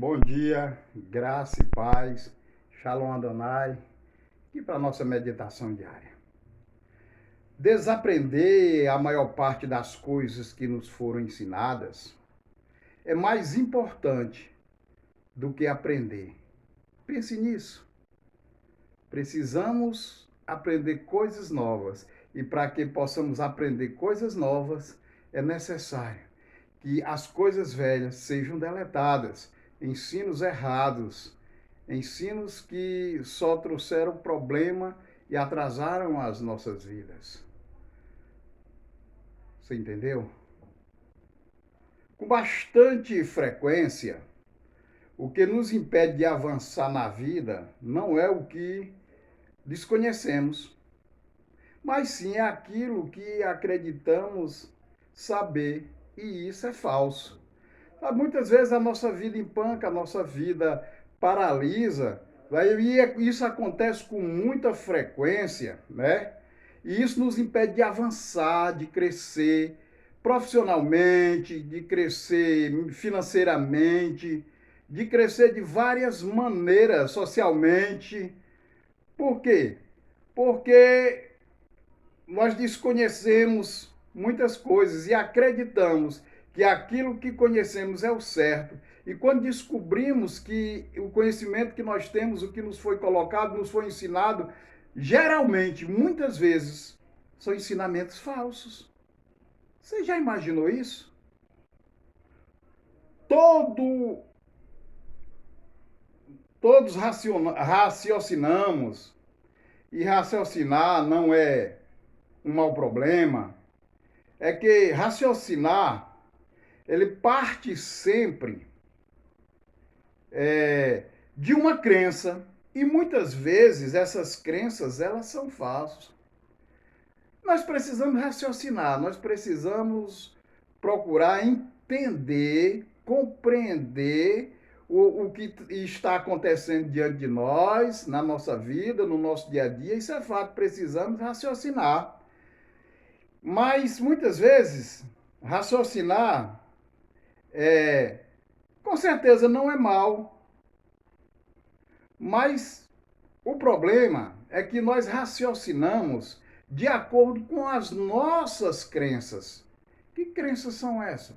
Bom dia, graça e paz, Shalom Adonai, e para a nossa meditação diária. Desaprender a maior parte das coisas que nos foram ensinadas é mais importante do que aprender. Pense nisso. Precisamos aprender coisas novas e para que possamos aprender coisas novas é necessário que as coisas velhas sejam deletadas, ensinos errados, ensinos que só trouxeram problema e atrasaram as nossas vidas. Você entendeu? Com bastante frequência, o que nos impede de avançar na vida não é o que desconhecemos, mas sim é aquilo que acreditamos saber, e isso é falso. Muitas vezes a nossa vida empanca, a nossa vida paralisa, e isso acontece com muita frequência, né? E isso nos impede de avançar, de crescer profissionalmente, de crescer financeiramente, de crescer de várias maneiras socialmente. Por quê? Porque nós desconhecemos muitas coisas e acreditamos que aquilo que conhecemos é o certo. E quando descobrimos que o conhecimento que nós temos, o que nos foi colocado, nos foi ensinado, geralmente, muitas vezes, são ensinamentos falsos. Você já imaginou isso? Todo, todos raciocinamos, e raciocinar não é um mau problema, é que raciocinar, ele parte sempre de uma crença, e muitas vezes essas crenças, elas são falsas. Nós precisamos raciocinar, nós precisamos procurar entender, compreender o que está acontecendo diante de nós, na nossa vida, no nosso dia a dia. Isso é fato, precisamos raciocinar. Mas muitas vezes, raciocinar com certeza não é mal, mas o problema é que nós raciocinamos de acordo com as nossas crenças. Que crenças são essas?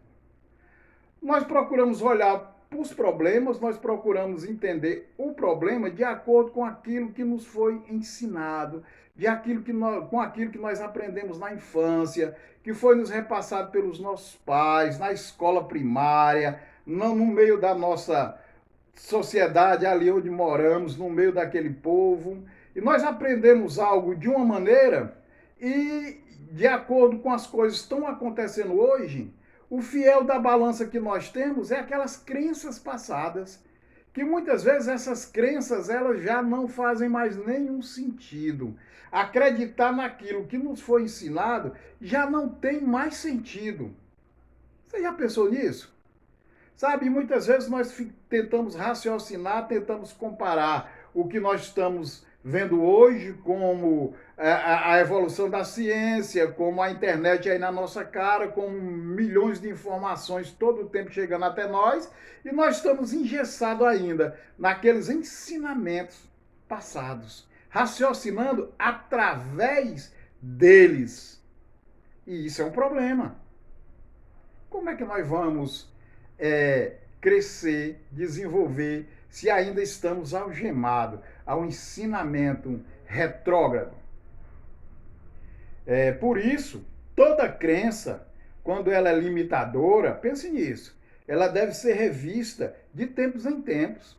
Nós procuramos olhar para os problemas, nós procuramos entender o problema de acordo com aquilo que nos foi ensinado, com aquilo que nós aprendemos na infância, que foi nos repassado pelos nossos pais, na escola primária, no meio da nossa sociedade, ali onde moramos, no meio daquele povo. E nós aprendemos algo de uma maneira e, de acordo com as coisas que estão acontecendo hoje, o fiel da balança que nós temos é aquelas crenças passadas, que muitas vezes essas crenças elas já não fazem mais nenhum sentido. Acreditar naquilo que nos foi ensinado já não tem mais sentido. Você já pensou nisso? Sabe, muitas vezes nós tentamos raciocinar, tentamos comparar o que nós estamos vendo hoje como a evolução da ciência, como a internet aí na nossa cara, com milhões de informações todo o tempo chegando até nós, e nós estamos engessados ainda naqueles ensinamentos passados, raciocinando através deles. E isso é um problema. Como é que nós vamos crescer, desenvolver, se ainda estamos algemados ao ensinamento retrógrado? Por isso, toda crença, quando ela é limitadora, pense nisso, ela deve ser revista de tempos em tempos.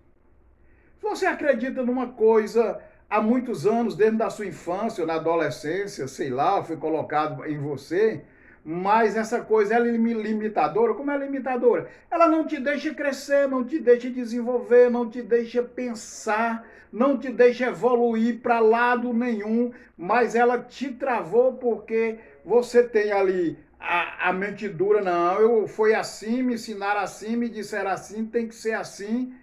Se você acredita numa coisa há muitos anos, dentro da sua infância ou na adolescência, sei lá, foi colocado em você, mas essa coisa é limitadora. Como é limitadora? Ela não te deixa crescer, não te deixa desenvolver, não te deixa pensar, não te deixa evoluir para lado nenhum, mas ela te travou porque você tem ali a mente dura. Não, foi assim, me ensinaram assim, me disseram assim, tem que ser assim.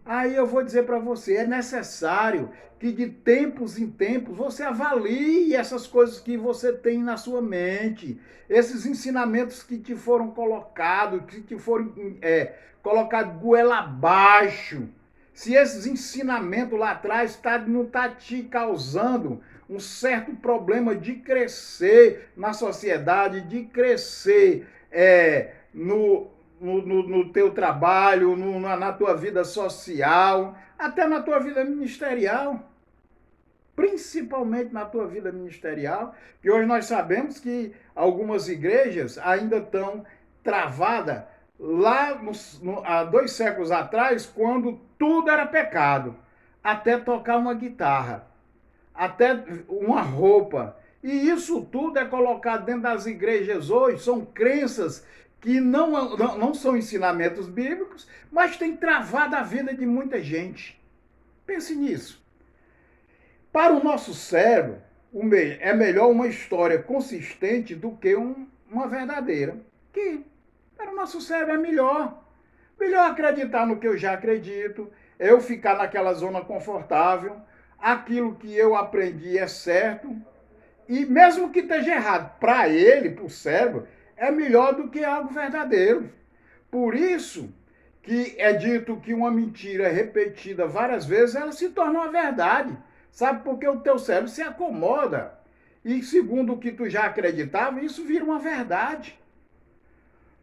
Aí eu vou dizer para você, é necessário que de tempos em tempos você avalie essas coisas que você tem na sua mente, esses ensinamentos que te foram colocados, que te foram colocados goela abaixo. Se esses ensinamentos lá atrás não está te causando um certo problema de crescer na sociedade, de crescer no teu trabalho, na tua vida social, até na tua vida ministerial, principalmente na tua vida ministerial, que hoje nós sabemos que algumas igrejas ainda estão travadas lá há 2 séculos atrás, quando tudo era pecado, até tocar uma guitarra, até uma roupa. E isso tudo é colocado dentro das igrejas hoje, são crenças que não são ensinamentos bíblicos, mas tem travado a vida de muita gente. Pense nisso. Para o nosso cérebro, é melhor uma história consistente do que uma verdadeira. Que para o nosso cérebro é melhor. Melhor acreditar no que eu já acredito, eu ficar naquela zona confortável, aquilo que eu aprendi é certo, e mesmo que esteja errado, para ele, para o cérebro, é melhor do que algo verdadeiro. Por isso que é dito que uma mentira repetida várias vezes, ela se torna uma verdade. Sabe? Porque o teu cérebro se acomoda. E segundo o que tu já acreditava, isso vira uma verdade.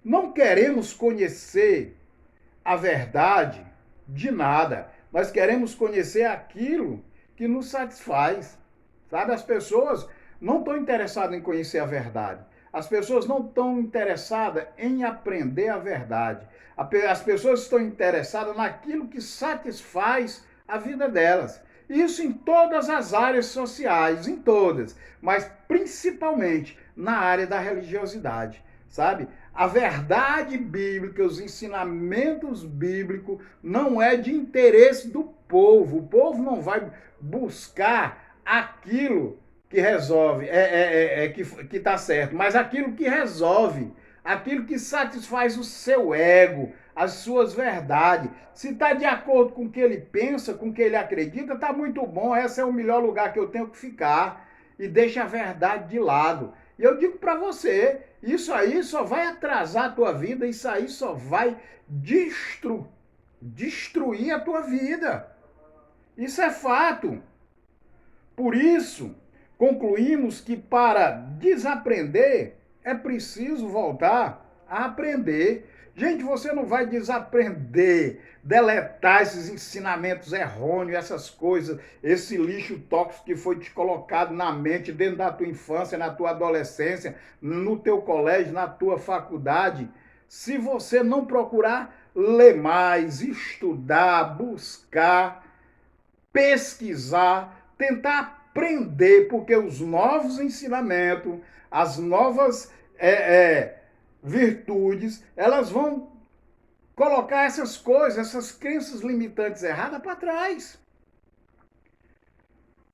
Não queremos conhecer a verdade de nada. Nós queremos conhecer aquilo que nos satisfaz. Sabe? As pessoas não estão interessadas em conhecer a verdade. As pessoas não estão interessadas em aprender a verdade. As pessoas estão interessadas naquilo que satisfaz a vida delas. Isso em todas as áreas sociais, em todas, mas principalmente na área da religiosidade, sabe? A verdade bíblica, os ensinamentos bíblicos não é de interesse do povo. O povo não vai buscar aquilo que resolve, que está certo, mas aquilo que resolve, aquilo que satisfaz o seu ego, as suas verdades. Se está de acordo com o que ele pensa, com o que ele acredita, está muito bom, esse é o melhor lugar que eu tenho que ficar, e deixa a verdade de lado. E eu digo para você, isso aí só vai atrasar a tua vida, isso aí só vai destruir a tua vida. Isso é fato. Por isso, concluímos que para desaprender é preciso voltar a aprender. Gente, você não vai desaprender, deletar esses ensinamentos errôneos, essas coisas, esse lixo tóxico que foi te colocado na mente dentro da tua infância, na tua adolescência, no teu colégio, na tua faculdade. Se você não procurar ler mais, estudar, buscar, pesquisar, tentar aprender, porque os novos ensinamentos, as novas virtudes, elas vão colocar essas coisas, essas crenças limitantes erradas para trás.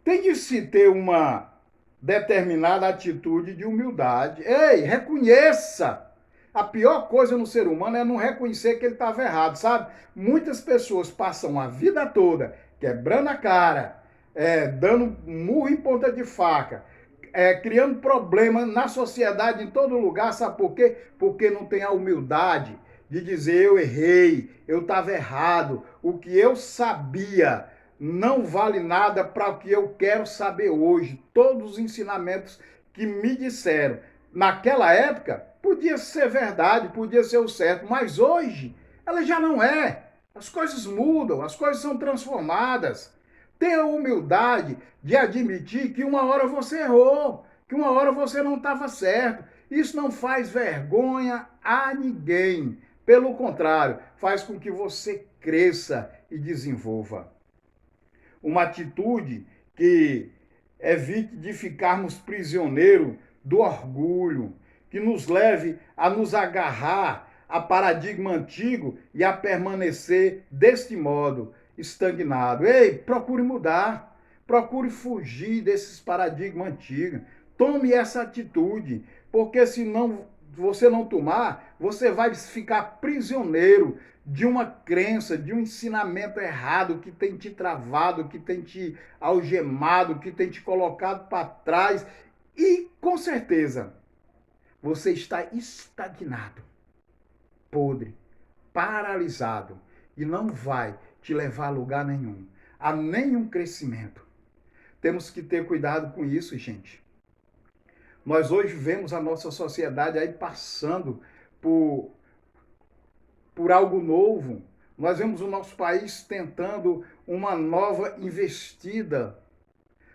Tem de se ter uma determinada atitude de humildade. Ei, reconheça! A pior coisa no ser humano é não reconhecer que ele estava errado, sabe? Muitas pessoas passam a vida toda quebrando a cara, dando murro em ponta de faca, criando problemas na sociedade, em todo lugar, sabe por quê? Porque não tem a humildade de dizer eu errei, eu estava errado, o que eu sabia não vale nada para o que eu quero saber hoje. Todos os ensinamentos que me disseram naquela época podia ser verdade, podia ser o certo, mas hoje ela já não é. As coisas mudam, as coisas são transformadas. Tenha a humildade de admitir que uma hora você errou, que uma hora você não estava certo. Isso não faz vergonha a ninguém. Pelo contrário, faz com que você cresça e desenvolva. Uma atitude que evite de ficarmos prisioneiros do orgulho, que nos leve a nos agarrar a paradigma antigo e a permanecer deste modo, estagnado. Ei, procure mudar, procure fugir desses paradigmas antigos. Tome essa atitude, porque senão você não tomar, você vai ficar prisioneiro de uma crença, de um ensinamento errado que tem te travado, que tem te algemado, que tem te colocado para trás. E, com certeza, você está estagnado, podre, paralisado e não vai te levar a lugar nenhum, a nenhum crescimento. Temos que ter cuidado com isso, gente. Nós hoje vemos a nossa sociedade aí passando por algo novo. Nós vemos o nosso país tentando uma nova investida,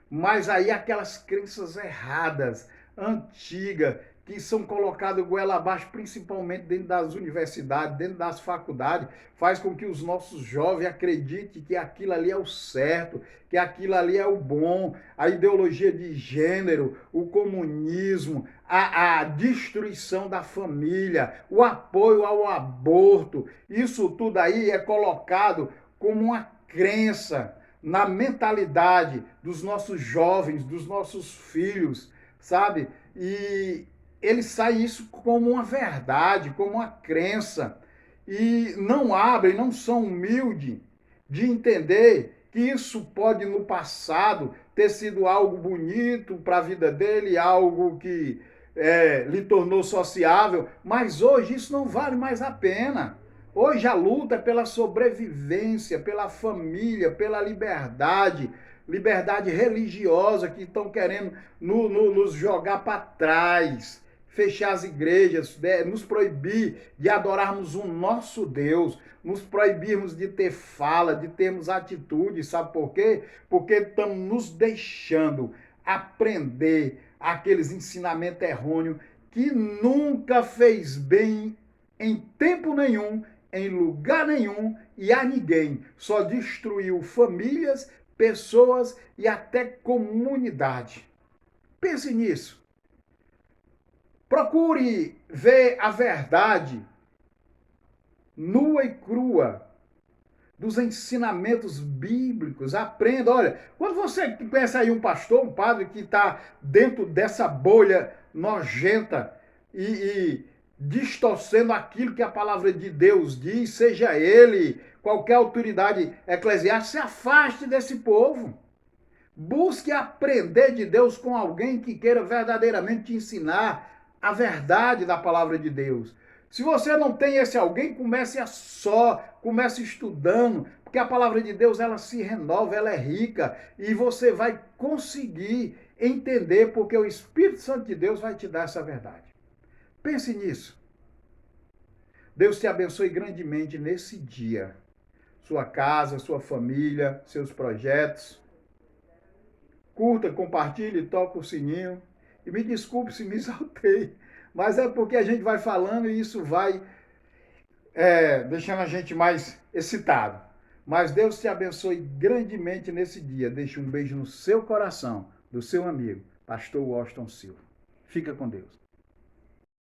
mas aí aquelas crenças erradas, antigas, que são colocadas goela abaixo, principalmente dentro das universidades, dentro das faculdades, faz com que os nossos jovens acreditem que aquilo ali é o certo, que aquilo ali é o bom, a ideologia de gênero, o comunismo, a destruição da família, o apoio ao aborto, isso tudo aí é colocado como uma crença na mentalidade dos nossos jovens, dos nossos filhos, sabe? E eles saem isso como uma verdade, como uma crença, e não abrem, não são humildes de entender que isso pode, no passado, ter sido algo bonito para a vida dele, algo que lhe tornou sociável, mas hoje isso não vale mais a pena. Hoje a luta é pela sobrevivência, pela família, pela liberdade, liberdade religiosa que estão querendo nos jogar para trás, fechar as igrejas, nos proibir de adorarmos o nosso Deus, nos proibirmos de ter fala, de termos atitude, sabe por quê? Porque estamos nos deixando aprender aqueles ensinamentos errôneos que nunca fez bem em tempo nenhum, em lugar nenhum e a ninguém. Só destruiu famílias, pessoas e até comunidade. Pense nisso. Procure ver a verdade nua e crua dos ensinamentos bíblicos. Aprenda. Olha, quando você pensa aí um pastor, um padre que está dentro dessa bolha nojenta e distorcendo aquilo que a palavra de Deus diz, seja ele qualquer autoridade eclesiástica, se afaste desse povo. Busque aprender de Deus com alguém que queira verdadeiramente te ensinar a verdade da palavra de Deus. Se você não tem esse alguém, comece comece estudando, porque a palavra de Deus ela se renova, ela é rica e você vai conseguir entender, porque o Espírito Santo de Deus vai te dar essa verdade. Pense nisso. Deus te abençoe grandemente nesse dia. Sua casa, sua família, seus projetos. Curta, compartilhe, toque o sininho. E me desculpe se me exaltei, mas é porque a gente vai falando e isso vai deixando a gente mais excitado. Mas Deus te abençoe grandemente nesse dia. Deixe um beijo no seu coração, do seu amigo, pastor Washington Silva. Fica com Deus.